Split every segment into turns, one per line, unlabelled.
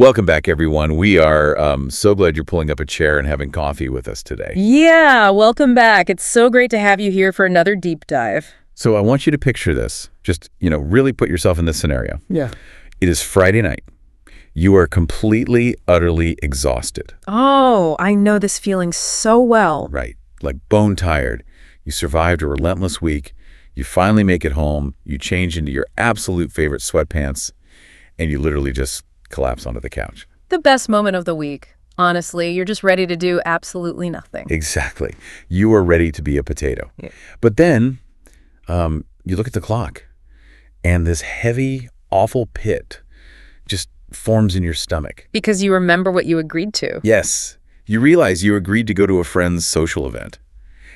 Welcome back, everyone. We are so glad you're pulling up a chair and having coffee with us today.
Yeah, welcome back. It's so great to have you here for another deep dive.
So I want you to picture this. Just, really put yourself in this scenario.
Yeah.
It is Friday night. You are completely, utterly exhausted.
Oh, I know this feeling so well.
Right. Like bone tired. You survived a relentless week. You finally make it home. You change into your absolute favorite sweatpants. And you literally just collapse onto the couch.
The best moment of the week. Honestly, you're just ready to do absolutely nothing.
Exactly. You are ready to be a potato.
Yeah.
But then you look at the clock and this heavy, awful pit just forms in your stomach.
Because you remember what you agreed to.
Yes. You realize you agreed to go to a friend's social event.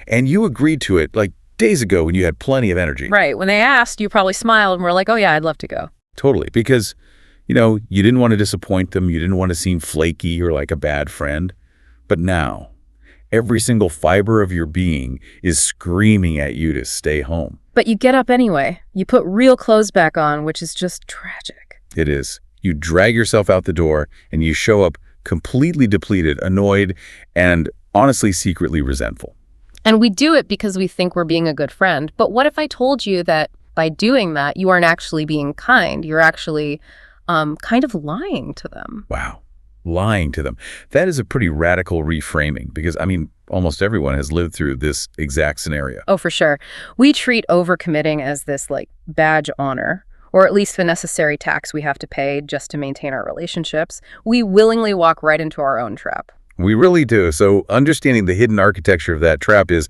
And you agreed to it like days ago when you had plenty of energy.
Right. When they asked, you probably smiled and were like, oh yeah, I'd love to go.
Totally. Because you didn't want to disappoint them. You didn't want to seem flaky or like a bad friend. But now, every single fiber of your being is screaming at you to stay home.
But you get up anyway. You put real clothes back on, which is just tragic.
It is. You drag yourself out the door and you show up completely depleted, annoyed, and honestly secretly resentful.
And we do it because we think we're being a good friend. But what if I told you that by doing that, you aren't actually being kind? You're actually kind of lying to them.
Wow. Lying to them. That is a pretty radical reframing because, almost everyone has lived through this exact scenario.
Oh, for sure. We treat overcommitting as this badge honor, or at least the necessary tax we have to pay just to maintain our relationships. We willingly walk right into our own trap.
We really do. So understanding the hidden architecture of that trap is,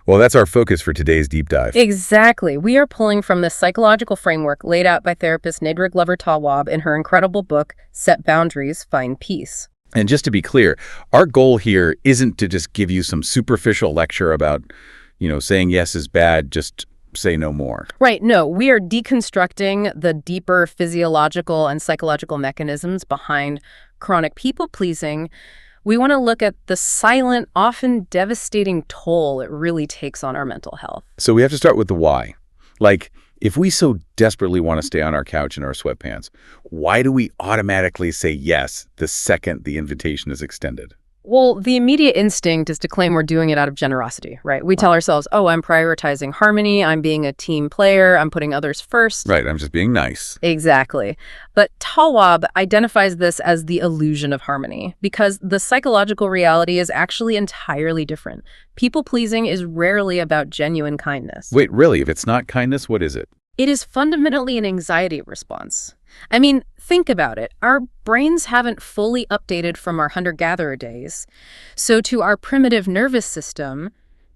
that's our focus for today's deep dive.
Exactly. We are pulling from the psychological framework laid out by therapist Nedra Glover Tawwab in her incredible book, Set Boundaries, Find Peace.
And just to be clear, our goal here isn't to just give you some superficial lecture about, saying yes is bad, just say no more.
Right. No, we are deconstructing the deeper physiological and psychological mechanisms behind chronic people-pleasing. We want to look at the silent, often devastating toll it really takes on our mental health.
So we have to start with the why. Like, if we so desperately want to stay on our couch in our sweatpants, why do we automatically say yes the second the invitation is extended?
Well, the immediate instinct is to claim we're doing it out of generosity, right? We tell ourselves, oh, I'm prioritizing harmony, I'm being a team player, I'm putting others first.
Right, I'm just being nice.
Exactly. But Tawwab identifies this as the illusion of harmony because the psychological reality is actually entirely different. People-pleasing is rarely about genuine kindness.
Wait, really? If it's not kindness, what is it?
It is fundamentally an anxiety response. Think about it. Our brains haven't fully updated from our hunter-gatherer days. So to our primitive nervous system,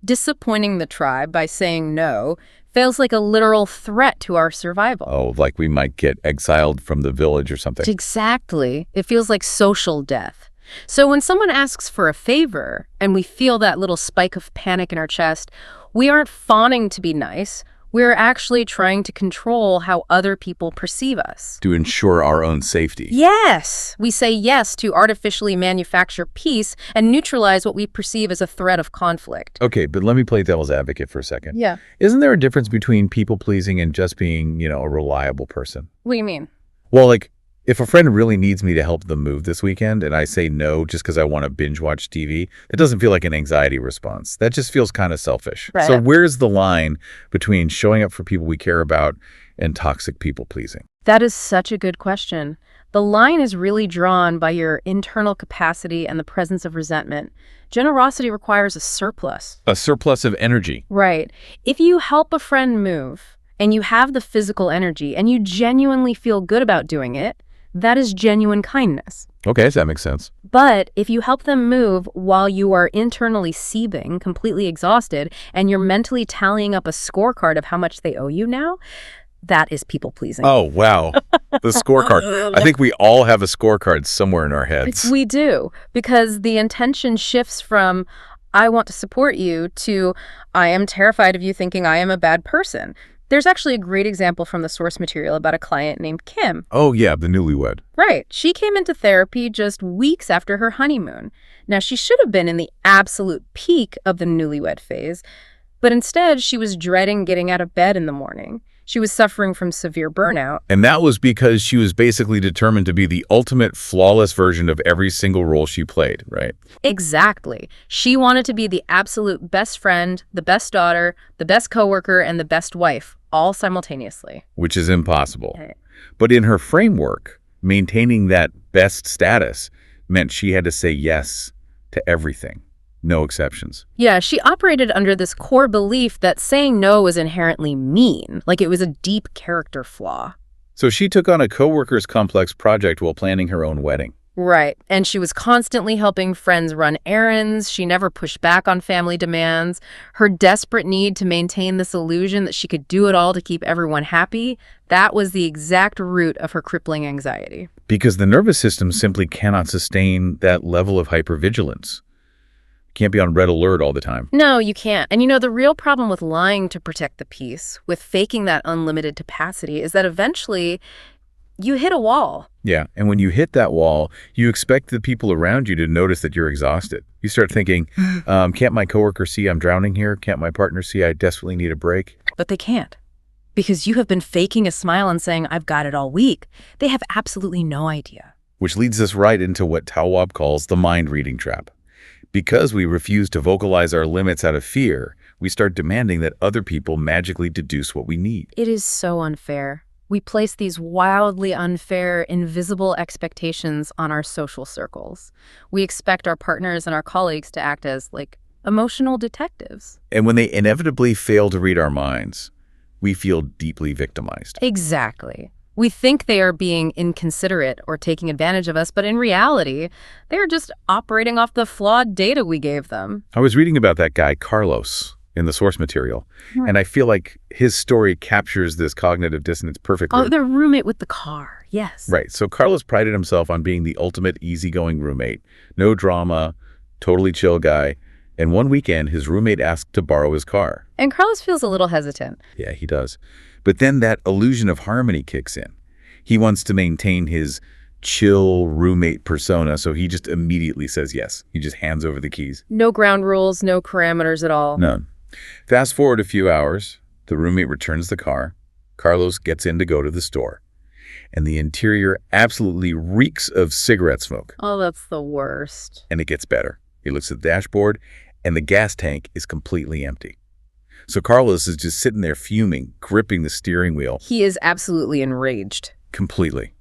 disappointing the tribe by saying no feels like a literal threat to our survival.
Oh, like we might get exiled from the village or something.
Exactly. It feels like social death. So when someone asks for a favor and we feel that little spike of panic in our chest, we aren't fawning to be nice. We're actually trying to control how other people perceive us.
To ensure our own safety.
Yes! We say yes to artificially manufacture peace and neutralize what we perceive as a threat of conflict.
Okay, but let me play devil's advocate for a second.
Yeah.
Isn't there a difference between people-pleasing and just being, a reliable person?
What do you mean?
Well, if a friend really needs me to help them move this weekend and I say no just because I want to binge watch TV, that doesn't feel like an anxiety response. That just feels kind of selfish.
Right.
So where's the line between showing up for people we care about and toxic people-pleasing?
That is such a good question. The line is really drawn by your internal capacity and the presence of resentment. Generosity requires a surplus.
A surplus of energy.
Right. If you help a friend move and you have the physical energy and you genuinely feel good about doing it, that is genuine kindness.
Okay, so that makes sense.
But if you help them move while you are internally seething, completely exhausted, and you're mentally tallying up a scorecard of how much they owe you now, that is people-pleasing.
Oh, wow. The scorecard. I think we all have a scorecard somewhere in our heads.
We do, because the intention shifts from, I want to support you, to, I am terrified of you thinking I am a bad person. There's actually a great example from the source material about a client named Kim.
Oh, yeah, the newlywed.
Right. She came into therapy just weeks after her honeymoon. Now, she should have been in the absolute peak of the newlywed phase, but instead she was dreading getting out of bed in the morning. She was suffering from severe burnout.
And that was because she was basically determined to be the ultimate flawless version of every single role she played, right?
Exactly. She wanted to be the absolute best friend, the best daughter, the best coworker, and the best wife, all simultaneously.
Which is impossible.
Right.
But in her framework, maintaining that best status meant she had to say yes to everything. No exceptions.
Yeah, she operated under this core belief that saying no was inherently mean, like it was a deep character flaw.
So she took on a coworker's complex project while planning her own wedding.
Right, and she was constantly helping friends run errands. She never pushed back on family demands. Her desperate need to maintain this illusion that she could do it all to keep everyone happy, that was the exact root of her crippling anxiety.
Because the nervous system simply cannot sustain that level of hypervigilance. Can't be on red alert all the time.
No, you can't. And the real problem with lying to protect the peace, with faking that unlimited capacity, is that eventually you hit a wall.
Yeah, and when you hit that wall, you expect the people around you to notice that you're exhausted. You start thinking, can't my coworker see I'm drowning here? Can't my partner see I desperately need a break?
But they can't. Because you have been faking a smile and saying, I've got it all week. They have absolutely no idea.
Which leads us right into what Tawwab calls the mind-reading trap. Because we refuse to vocalize our limits out of fear, we start demanding that other people magically deduce what we need.
It is so unfair. We place these wildly unfair, invisible expectations on our social circles. We expect our partners and our colleagues to act as, emotional detectives.
And when they inevitably fail to read our minds, we feel deeply victimized.
Exactly. We think they are being inconsiderate or taking advantage of us, but in reality, they are just operating off the flawed data we gave them.
I was reading about that guy, Carlos, in the source material, and I feel like his story captures this cognitive dissonance perfectly.
Oh, the roommate with the car. Yes.
Right. So Carlos prided himself on being the ultimate easygoing roommate. No drama, totally chill guy. And one weekend, his roommate asked to borrow his car.
And Carlos feels a little hesitant.
Yeah, he does. But then that illusion of harmony kicks in. He wants to maintain his chill roommate persona, so he just immediately says yes. He just hands over the keys.
No ground rules, no parameters at all.
None. Fast forward a few hours, the roommate returns the car. Carlos gets in to go to the store. And the interior absolutely reeks of cigarette smoke.
Oh, that's the worst.
And it gets better. He looks at the dashboard, and the gas tank is completely empty. So Carlos is just sitting there fuming, gripping the steering wheel.
He is absolutely enraged.
Completely.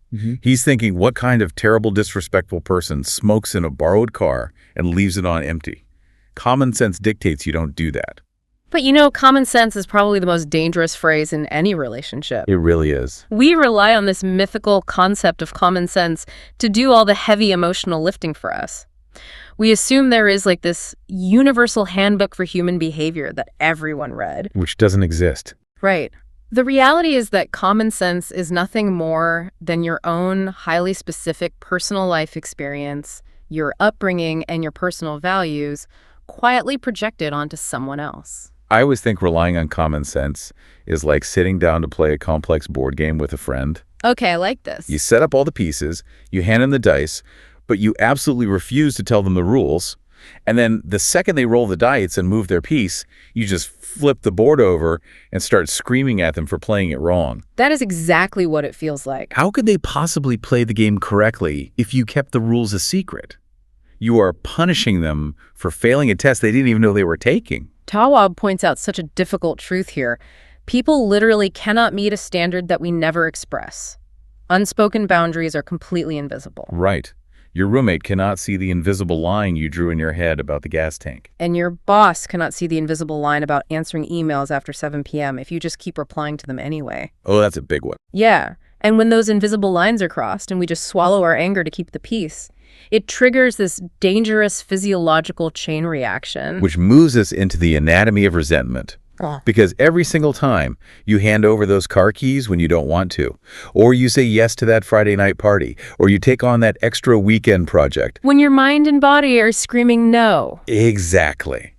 He's thinking, what kind of terrible, disrespectful person smokes in a borrowed car and leaves it on empty? Common sense dictates you don't do that.
But common sense is probably the most dangerous phrase in any relationship.
It really is.
We rely on this mythical concept of common sense to do all the heavy emotional lifting for us. We assume there is this universal handbook for human behavior that everyone read.
Which doesn't exist.
Right. The reality is that common sense is nothing more than your own highly specific personal life experience, your upbringing, and your personal values quietly projected onto someone else.
I always think relying on common sense is like sitting down to play a complex board game with a friend.
Okay, I like this.
You set up all the pieces, you hand them the dice, but you absolutely refuse to tell them the rules. And then the second they roll the dice and move their piece, you just flip the board over and start screaming at them for playing it wrong.
That is exactly what it feels like.
How could they possibly play the game correctly if you kept the rules a secret? You are punishing them for failing a test they didn't even know they were taking.
Tawwab points out such a difficult truth here. People literally cannot meet a standard that we never express. Unspoken boundaries are completely invisible.
Right. Your roommate cannot see the invisible line you drew in your head about the gas tank.
And your boss cannot see the invisible line about answering emails after 7 p.m. if you just keep replying to them anyway.
Oh, that's a big one.
Yeah. And when those invisible lines are crossed and we just swallow our anger to keep the peace, it triggers this dangerous physiological chain reaction.
Which moves us into the anatomy of resentment. Because every single time you hand over those car keys when you don't want to, or you say yes to that Friday night party, or you take on that extra weekend project.
When your mind and body are screaming no.
Exactly.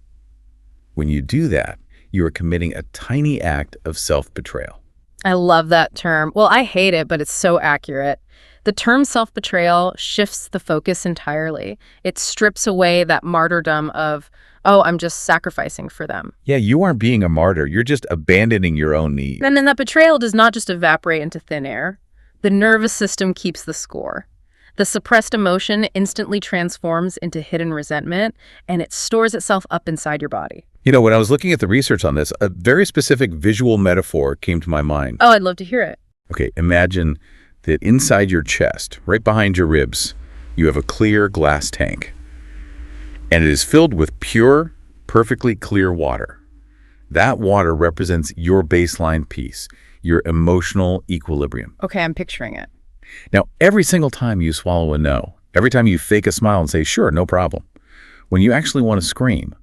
When you do that, you are committing a tiny act of self-betrayal.
I love that term. Well, I hate it, but it's so accurate. The term self-betrayal shifts the focus entirely. It strips away that martyrdom of, oh, I'm just sacrificing for them.
Yeah, you aren't being a martyr. You're just abandoning your own need.
And then that betrayal does not just evaporate into thin air. The nervous system keeps the score. The suppressed emotion instantly transforms into hidden resentment, and it stores itself up inside your body.
You know, when I was looking at the research on this, a very specific visual metaphor came to my mind.
Oh, I'd love to hear it.
Okay, imagine that inside your chest, right behind your ribs, you have a clear glass tank. And it is filled with pure, perfectly clear water. That water represents your baseline peace, your emotional equilibrium.
Okay, I'm picturing it.
Now, every single time you swallow a no, every time you fake a smile and say, sure, no problem, when you actually want to scream,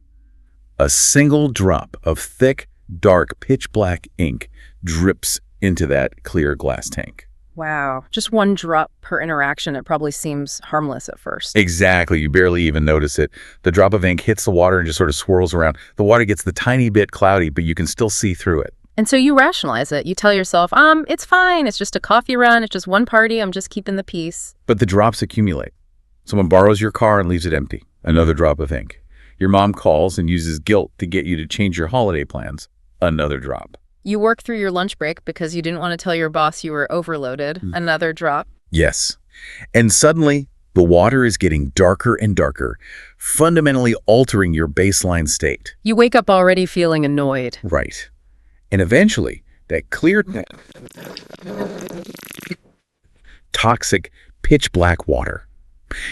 a single drop of thick, dark, pitch black ink drips into that clear glass tank.
Wow. Just one drop per interaction. It probably seems harmless at first.
Exactly. You barely even notice it. The drop of ink hits the water and just sort of swirls around. The water gets the tiny bit cloudy, but you can still see through it.
And so you rationalize it. You tell yourself, it's fine. It's just a coffee run. It's just one party. I'm just keeping the peace.
But the drops accumulate. Someone borrows your car and leaves it empty. Another drop of ink. Your mom calls and uses guilt to get you to change your holiday plans. Another drop.
You work through your lunch break because you didn't want to tell your boss you were overloaded. Another drop.
Yes. And suddenly, the water is getting darker and darker, fundamentally altering your baseline state.
You wake up already feeling annoyed.
Right. And eventually, that clear, toxic, pitch black water.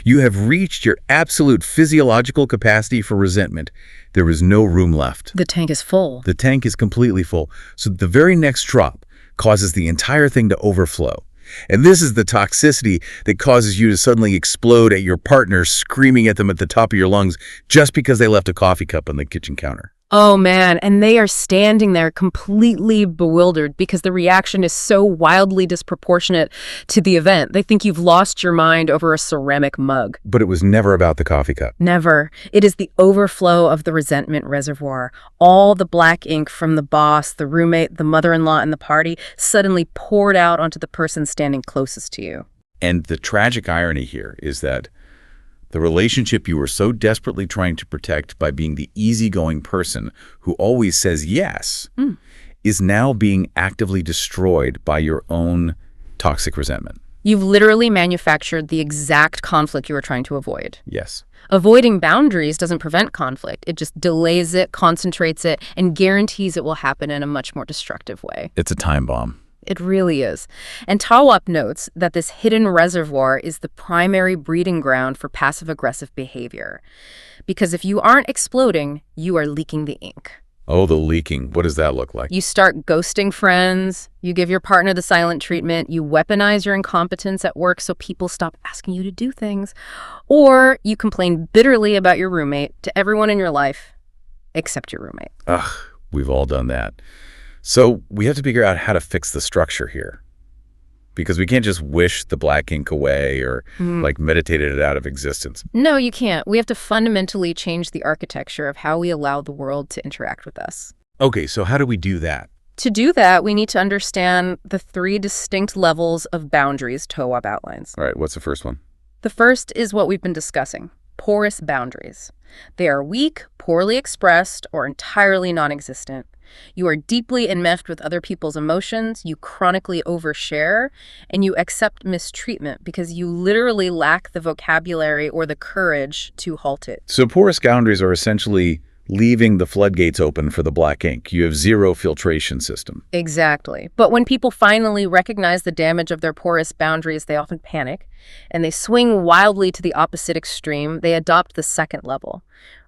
You have reached your absolute physiological capacity for resentment. There is no room left.
The tank is full.
The tank is completely full. So the very next drop causes the entire thing to overflow. And this is the toxicity that causes you to suddenly explode at your partner, screaming at them at the top of your lungs just because they left a coffee cup on the kitchen counter.
Oh, man. And they are standing there completely bewildered because the reaction is so wildly disproportionate to the event. They think you've lost your mind over a ceramic mug.
But it was never about the coffee cup.
Never. It is the overflow of the resentment reservoir. All the black ink from the boss, the roommate, the mother-in-law, and the party suddenly poured out onto the person standing closest to you.
And the tragic irony here is that the relationship you were so desperately trying to protect by being the easygoing person who always says yes is now being actively destroyed by your own toxic resentment.
You've literally manufactured the exact conflict you were trying to avoid.
Yes.
Avoiding boundaries doesn't prevent conflict. It just delays it, concentrates it, and guarantees it will happen in a much more destructive way.
It's a time bomb.
It really is. And Tawwab notes that this hidden reservoir is the primary breeding ground for passive-aggressive behavior. Because if you aren't exploding, you are leaking the ink.
Oh, the leaking. What does that look like?
You start ghosting friends. You give your partner the silent treatment. You weaponize your incompetence at work so people stop asking you to do things. Or you complain bitterly about your roommate to everyone in your life, except your roommate.
Ugh, we've all done that. So we have to figure out how to fix the structure here. Because we can't just wish the black ink away or like meditate it out of existence.
No, you can't. We have to fundamentally change the architecture of how we allow the world to interact with us.
Okay, so how do we do that?
To do that, we need to understand the 3 distinct levels of boundaries Tawwab outlines.
All right, what's the first one?
The first is what we've been discussing, porous boundaries. They are weak, poorly expressed, or entirely non-existent. You are deeply enmeshed with other people's emotions, you chronically overshare, and you accept mistreatment because you literally lack the vocabulary or the courage to halt it.
So porous boundaries are essentially leaving the floodgates open for the black ink. You have zero filtration system.
Exactly. But when people finally recognize the damage of their porous boundaries, they often panic, and they swing wildly to the opposite extreme. They adopt the second level.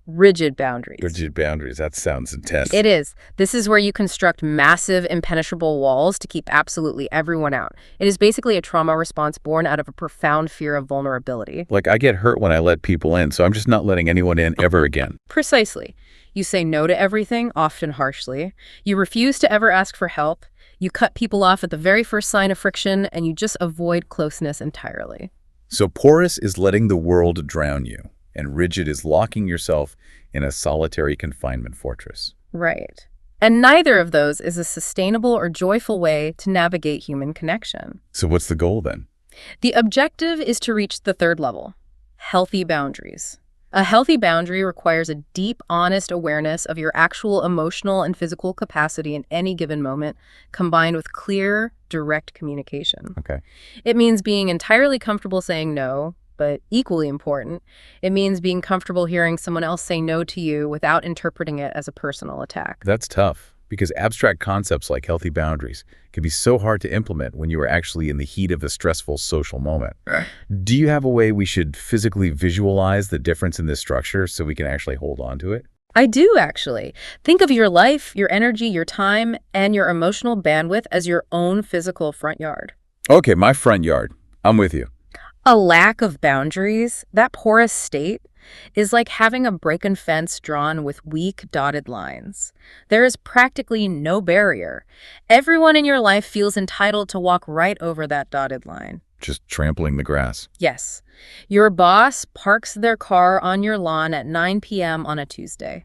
Rigid boundaries.
Rigid boundaries. That sounds intense.
It is. This is where you construct massive, impenetrable walls to keep absolutely everyone out. It is basically a trauma response born out of a profound fear of vulnerability.
Like, I get hurt when I let people in, so I'm just not letting anyone in ever again.
Precisely. You say no to everything, often harshly. You refuse to ever ask for help. You cut people off at the very first sign of friction, and you just avoid closeness entirely.
So porous is letting the world drown you, and rigid is locking yourself in a solitary confinement fortress.
Right. And neither of those is a sustainable or joyful way to navigate human connection.
So what's the goal then?
The objective is to reach the third level, healthy boundaries. A healthy boundary requires a deep, honest awareness of your actual emotional and physical capacity in any given moment, combined with clear, direct communication.
Okay.
It means being entirely comfortable saying no, but equally important, it means being comfortable hearing someone else say no to you without interpreting it as a personal attack.
That's tough, because abstract concepts like healthy boundaries can be so hard to implement when you are actually in the heat of a stressful social moment. Do you have a way we should physically visualize the difference in this structure so we can actually hold on to it?
I do, actually. Think of your life, your energy, your time, and your emotional bandwidth as your own physical front yard.
Okay, my front yard. I'm with you.
A lack of boundaries, that porous state, is like having a broken fence drawn with weak dotted lines. There is practically no barrier. Everyone in your life feels entitled to walk right over that dotted line.
Just trampling the grass.
Yes. Your boss parks their car on your lawn at 9 p.m. on a Tuesday.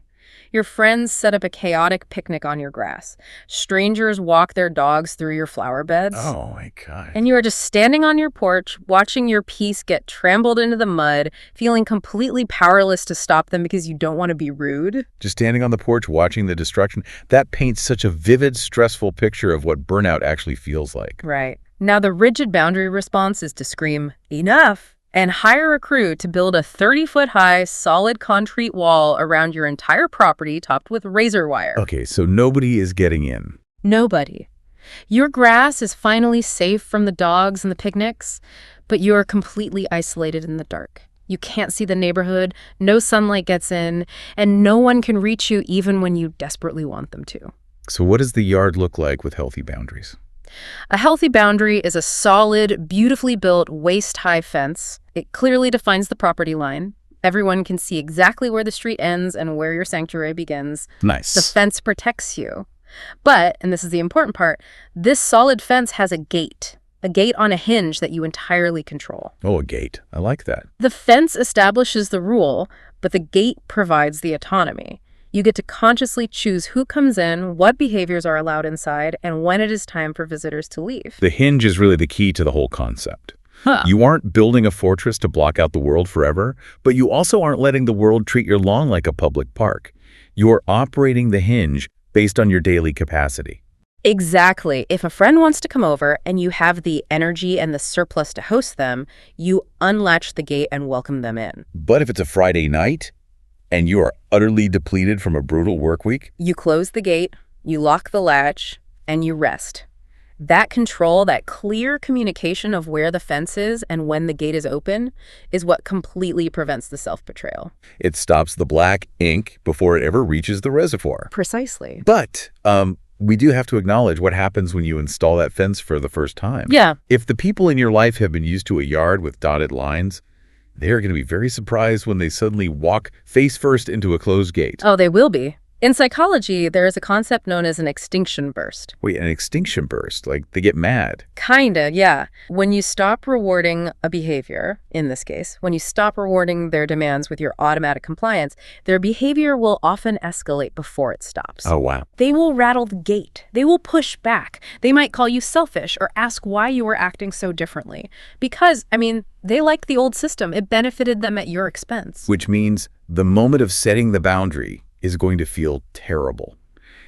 Your friends set up a chaotic picnic on your grass. Strangers walk their dogs through your flower beds.
Oh my God.
And you are just standing on your porch, watching your peace get trampled into the mud, feeling completely powerless to stop them because you don't want to be rude.
Just standing on the porch watching the destruction, that paints such a vivid, stressful picture of what burnout actually feels like.
Right. Now, the rigid boundary response is to scream, "Enough!" and hire a crew to build a 30-foot-high, solid concrete wall around your entire property topped with razor wire.
Okay, so nobody is getting in.
Nobody. Your grass is finally safe from the dogs and the picnics, but you are completely isolated in the dark. You can't see the neighborhood, no sunlight gets in, and no one can reach you even when you desperately want them to.
So what does the yard look like with healthy boundaries?
A healthy boundary is a solid, beautifully built, waist-high fence. It clearly defines the property line. Everyone can see exactly where the street ends and where your sanctuary begins.
Nice.
The fence protects you. But, and this is the important part, this solid fence has a gate on a hinge that you entirely control.
Oh, a gate. I like that.
The fence establishes the rule, but the gate provides the autonomy. You get to consciously choose who comes in, what behaviors are allowed inside, and when it is time for visitors to leave.
The hinge is really the key to the whole concept.
Huh.
You aren't building a fortress to block out the world forever, but you also aren't letting the world treat your lawn like a public park. You're operating the hinge based on your daily capacity.
Exactly. If a friend wants to come over and you have the energy and the surplus to host them, you unlatch the gate and welcome them in.
But if it's a Friday night and you are utterly depleted from a brutal work week,
You close the gate, you lock the latch, and you rest. That control, that clear communication of where the fence is and when the gate is open, is what completely prevents the self-betrayal.
it stops the black ink before it ever reaches the reservoir.
Precisely.
But we do have to acknowledge what happens when you install that fence for the first time.
Yeah.
If the people in your life have been used to a yard with dotted lines, they're going to be very surprised when they suddenly walk face first into a closed gate.
Oh, they will be. In psychology, there is a concept known as an extinction burst.
Wait, an extinction burst? Like they get mad?
Kinda, yeah. When you stop rewarding a behavior, in this case, when you stop rewarding their demands with your automatic compliance, their behavior will often escalate before it stops.
Oh, wow.
They will rattle the gate. They will push back. They might call you selfish or ask why you were acting so differently. Because, they like the old system. It benefited them at your expense.
Which means the moment of setting the boundary is going to feel terrible.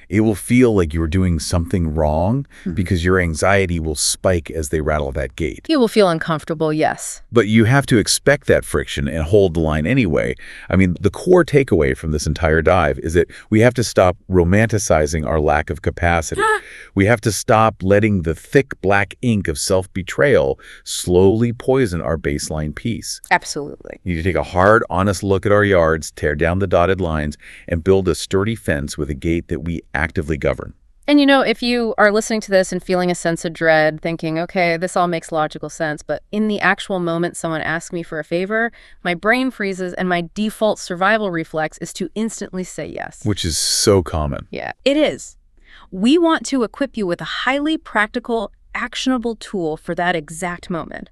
It will feel like you're doing something wrong because your anxiety will spike as they rattle that gate.
You will feel uncomfortable, yes.
But you have to expect that friction and hold the line anyway. The core takeaway from this entire dive is that we have to stop romanticizing our lack of capacity. We have to stop letting the thick black ink of self-betrayal slowly poison our baseline peace.
Absolutely.
We need to take a hard, honest look at our yards, tear down the dotted lines, and build a sturdy fence with a gate that we actively govern.
And if you are listening to this and feeling a sense of dread, thinking, okay, this all makes logical sense, but in the actual moment someone asks me for a favor, my brain freezes and my default survival reflex is to instantly say yes.
Which is so common.
Yeah, it is. We want to equip you with a highly practical, actionable tool for that exact moment.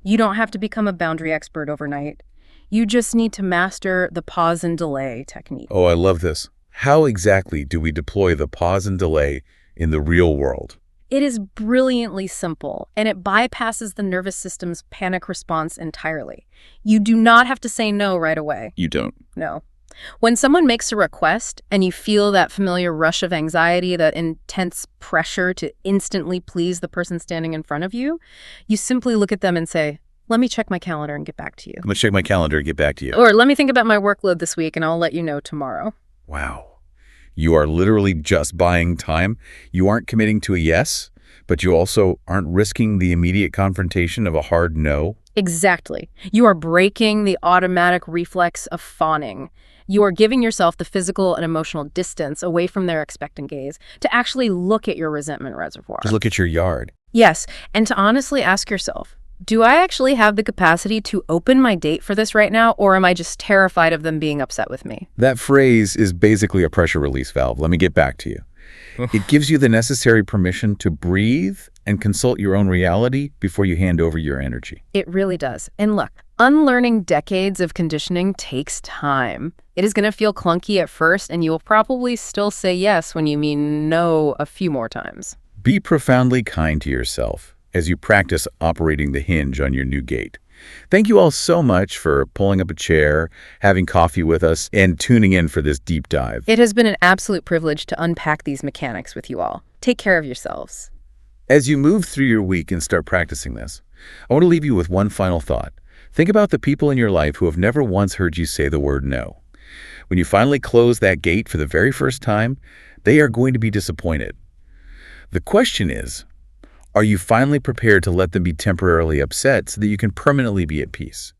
You don't have to become a boundary expert overnight. You just need to master the pause and delay technique.
Oh, I love this. How exactly do we deploy the pause and delay in the real world?
It is brilliantly simple, and it bypasses the nervous system's panic response entirely. You do not have to say no right away.
You don't.
No. When someone makes a request and you feel that familiar rush of anxiety, that intense pressure to instantly please the person standing in front of you, you simply look at them and say, "Let me check my calendar and get back to you."
I'm going to check my calendar and get back to you.
Or, "Let me think about my workload this week and I'll let you know tomorrow."
Wow. You are literally just buying time. You aren't committing to a yes, but you also aren't risking the immediate confrontation of a hard no.
Exactly. You are breaking the automatic reflex of fawning. You are giving yourself the physical and emotional distance away from their expectant gaze to actually look at your resentment reservoir.
Just look at your yard.
Yes, and to honestly ask yourself, do I actually have the capacity to open my date for this right now, or am I just terrified of them being upset with me?
That phrase is basically a pressure release valve. Let me get back to you. It gives you the necessary permission to breathe and consult your own reality before you hand over your energy.
It really does. And look, unlearning decades of conditioning takes time. It is going to feel clunky at first, and you will probably still say yes when you mean no a few more times.
Be profoundly kind to yourself as you practice operating the hinge on your new gate. Thank you all so much for pulling up a chair, having coffee with us, and tuning in for this deep dive.
It has been an absolute privilege to unpack these mechanics with you all. Take care of yourselves.
As you move through your week and start practicing this, I want to leave you with one final thought. Think about the people in your life who have never once heard you say the word no. When you finally close that gate for the very first time, they are going to be disappointed. The question is, are you finally prepared to let them be temporarily upset so that you can permanently be at peace?